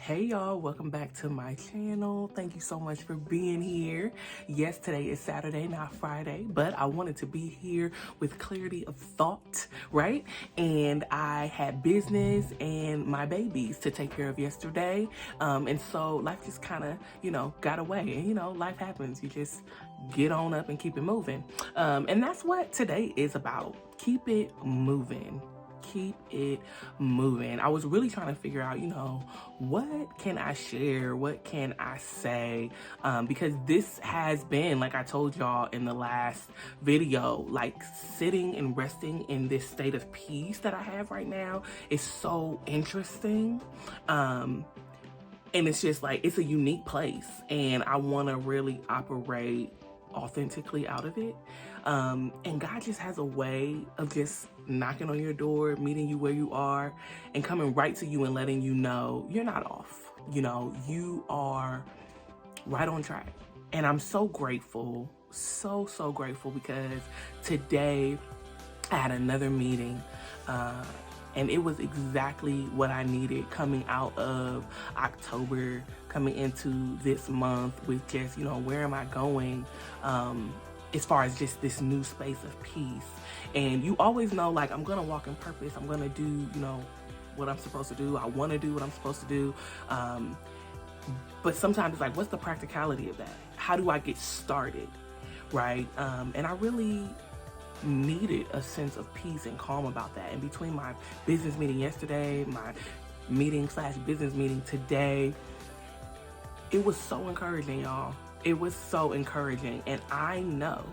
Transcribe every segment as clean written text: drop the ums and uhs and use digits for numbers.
Hey y'all, welcome back to my channel. Thank you so much for being here. Yes, today is Saturday, not Friday, but I wanted to be here with clarity of thought, right? And I had business and my babies to take care of yesterday. And so life just kind of, got away. And life happens. You just get on up and keep it moving. And that's what today is about. Keep it moving. Keep it moving. I was really trying to figure out, what can I share? What can I say? Because this has been, like I told y'all in the last video, like sitting and resting in this state of peace that I have right now is so interesting. And it's just like, it's a unique place and I want to really operate authentically out of it. And God just has a way of just knocking on your door, meeting you where you are, and coming right to you and letting you know you're not off. You are right on track. And I'm so grateful, so grateful, because today I had another meeting, and it was exactly what I needed coming out of October, coming into this month with just, where am I going? As far as just this new space of peace. And you always know, like, I'm gonna walk in purpose. I'm gonna do, what I'm supposed to do. I wanna do what I'm supposed to do. But sometimes it's like, what's the practicality of that? How do I get started, right? And I really needed a sense of peace and calm about that. And between my business meeting yesterday, my meeting/business meeting today, it was so encouraging, y'all. It was so encouraging. And I know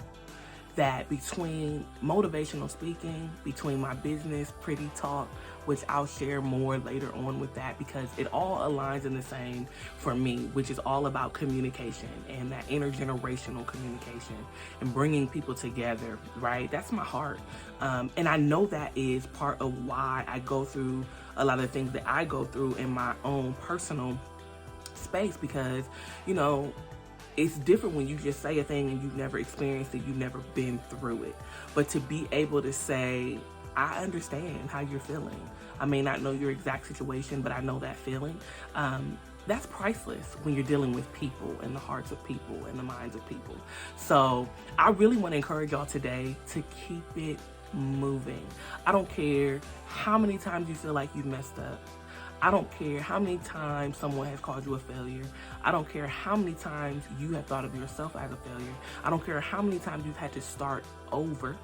that between motivational speaking, between my business, Pretty Talk, which I'll share more later on with that, because it all aligns in the same for me, which is all about communication and that intergenerational communication and bringing people together, right? That's my heart. And I know that is part of why I go through a lot of the things that I go through in my own personal space, because, it's different when you just say a thing and you've never experienced it, you've never been through it. But to be able to say, I understand how you're feeling. I may not know your exact situation, but I know that feeling. That's priceless when you're dealing with people and the hearts of people and the minds of people. So I really want to encourage y'all today to keep it moving. I don't care how many times you feel like you've messed up. I don't care how many times someone has called you a failure. I don't care how many times you have thought of yourself as a failure. I don't care how many times you've had to start over,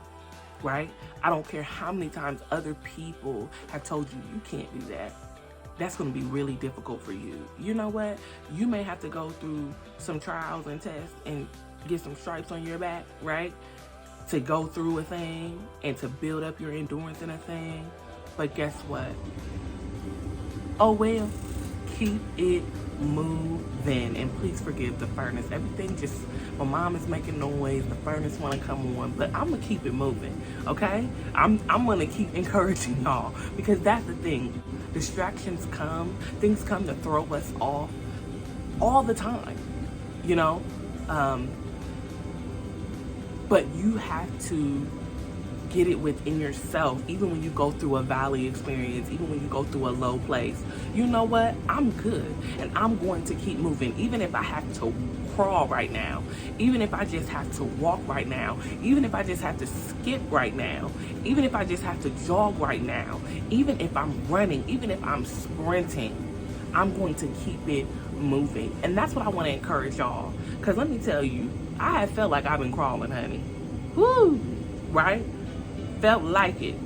right? I don't care how many times other people have told you you can't do that. That's going to be really difficult for you. You know what? You may have to go through some trials and tests and get some stripes on your back, right? To go through a thing and to build up your endurance in a thing. But guess what? Oh well, keep it moving. And please forgive the furnace. Everything just, my mom is making noise, the furnace wanna come on, but I'm gonna keep it moving, okay? I'm gonna keep encouraging y'all, because that's the thing. Distractions come, things come to throw us off all the time, but you have to get it within yourself. Even when you go through a valley experience, even when you go through a low place, you know what? I'm good and I'm going to keep moving. Even if I have to crawl right now, even if I just have to walk right now, even if I just have to skip right now, even if I just have to jog right now, even if I'm running, even if I'm sprinting, I'm going to keep it moving. And that's what I want to encourage y'all. Because let me tell you, I have felt like I've been crawling, honey. Woo! Right? Felt like it.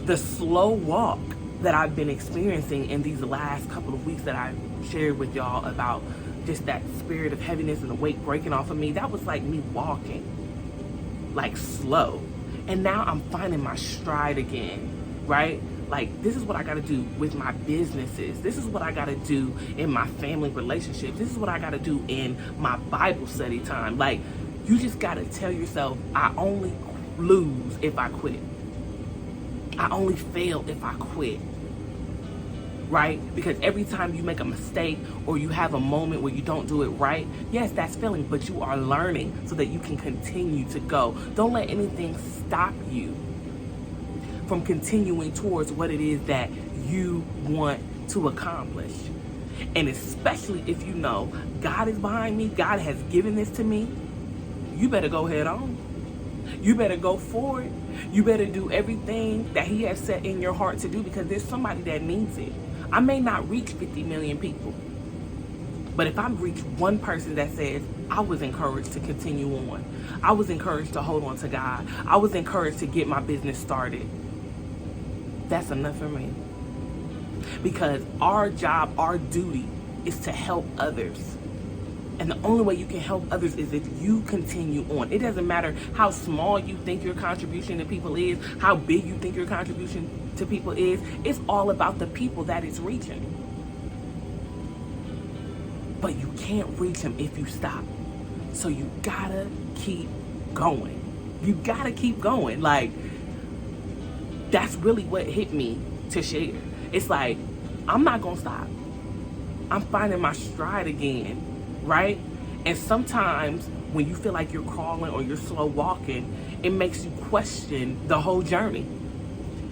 The slow walk that I've been experiencing in these last couple of weeks that I've shared with y'all about just that spirit of heaviness and the weight breaking off of me, that was like me walking, like slow. And now I'm finding my stride again, right? Like, this is what I gotta do with my businesses. This is what I gotta do in my family relationships. This is what I gotta do in my Bible study time. Like, you just gotta tell yourself, I only lose if I quit. I only fail if I quit, right? Because every time you make a mistake or you have a moment where you don't do it right, yes, that's failing, but you are learning so that you can continue to go. Don't let anything stop you from continuing towards what it is that you want to accomplish. And especially if you know God is behind me, God has given this to me, you better go head on. You better go for it. You better do everything that he has set in your heart to do, because there's somebody that needs it. I may not reach 50 million people, but if I reach one person that says, I was encouraged to continue on, I was encouraged to hold on to God, I was encouraged to get my business started, that's enough for me. Because our job, our duty is to help others. And the only way you can help others is if you continue on. It doesn't matter how small you think your contribution to people is, how big you think your contribution to people is. It's all about the people that it's reaching. But you can't reach them if you stop. So you gotta keep going. You gotta keep going. Like, that's really what hit me to share. It's like, I'm not gonna stop. I'm finding my stride again, right? And sometimes when you feel like you're crawling or you're slow walking, it makes you question the whole journey.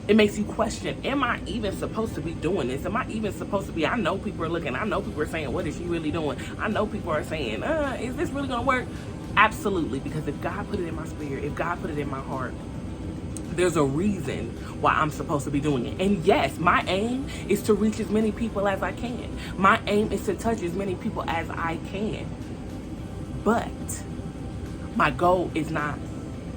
It makes you question, am I even supposed to be doing this? Am I even supposed to be? I know people are looking. I know people are saying, what is she really doing? I know people are saying, is this really gonna work? Absolutely, because if God put it in my spirit, if God put it in my heart, there's a reason why I'm supposed to be doing it. And yes, my aim is to reach as many people as I can. My aim is to touch as many people as I can. But my goal is not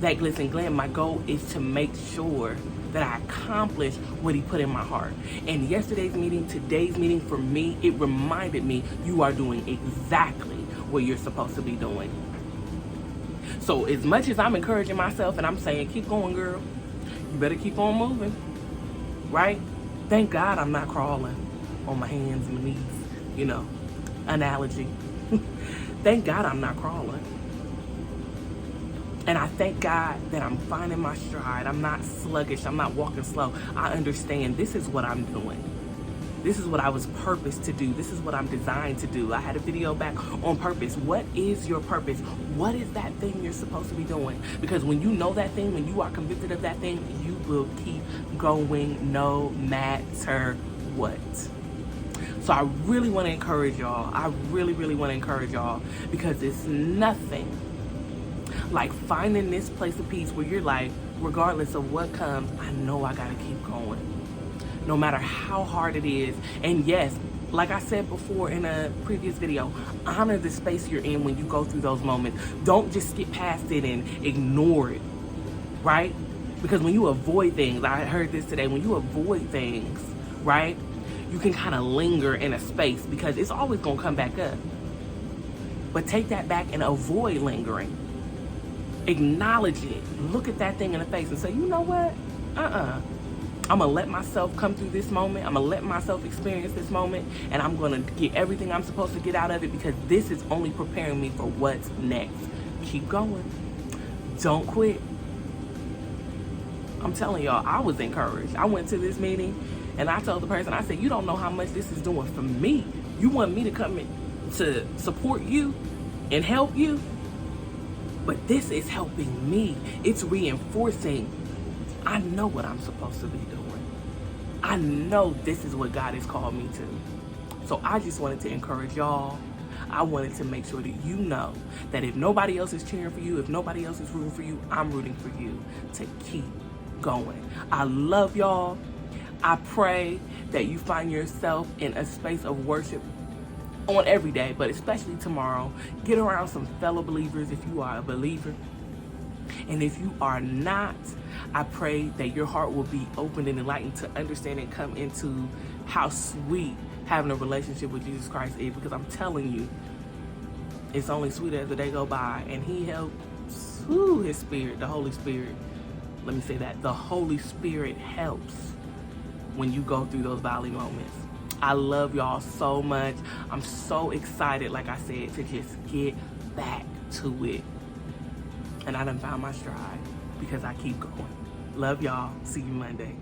that glitz and glam. My goal is to make sure that I accomplish what he put in my heart. And yesterday's meeting, today's meeting, for me, it reminded me you are doing exactly what you're supposed to be doing. So as much as I'm encouraging myself and I'm saying, keep going, girl, you better keep on moving, right? Thank God I'm not crawling on my hands and knees, analogy. Thank God I'm not crawling. And I thank God that I'm finding my stride. I'm not sluggish. I'm not walking slow. I understand this is what I'm doing. This is what I was purposed to do. This is what I'm designed to do. I had a video back on purpose. What is your purpose? What is that thing you're supposed to be doing? Because when you know that thing, when you are convicted of that thing, you will keep going no matter what. So I really want to encourage y'all. I really, really want to encourage y'all, because it's nothing like finding this place of peace where you're like, regardless of what comes, I know I got to keep going. No matter how hard it is. And yes, like I said before in a previous video, honor the space you're in when you go through those moments. Don't just skip past it and ignore it, right? Because when you avoid things, I heard this today, when you avoid things, right, you can kind of linger in a space because it's always going to come back up. But take that back and avoid lingering. Acknowledge it. Look at that thing in the face and say, you know what? I'm going to let myself come through this moment. I'm going to let myself experience this moment. And I'm going to get everything I'm supposed to get out of it, because this is only preparing me for what's next. Keep going. Don't quit. I'm telling y'all, I was encouraged. I went to this meeting and I told the person, I said, you don't know how much this is doing for me. You want me to come in to support you and help you? But this is helping me. It's reinforcing. I know what I'm supposed to be doing. I know this is what God has called me to. So I just wanted to encourage y'all. I wanted to make sure that you know that if nobody else is cheering for you, if nobody else is rooting for you, I'm rooting for you to keep going. I love y'all. I pray that you find yourself in a space of worship on every day, but especially tomorrow. Get around some fellow believers if you are a believer. And if you are not, I pray that your heart will be opened and enlightened to understand and come into how sweet having a relationship with Jesus Christ is. Because I'm telling you, it's only sweeter as the day go by. And he helps through his spirit, the Holy Spirit. Let me say that. The Holy Spirit helps when you go through those valley moments. I love y'all so much. I'm so excited, like I said, to just get back to it. And I done found my stride because I keep going. Love y'all. See you Monday.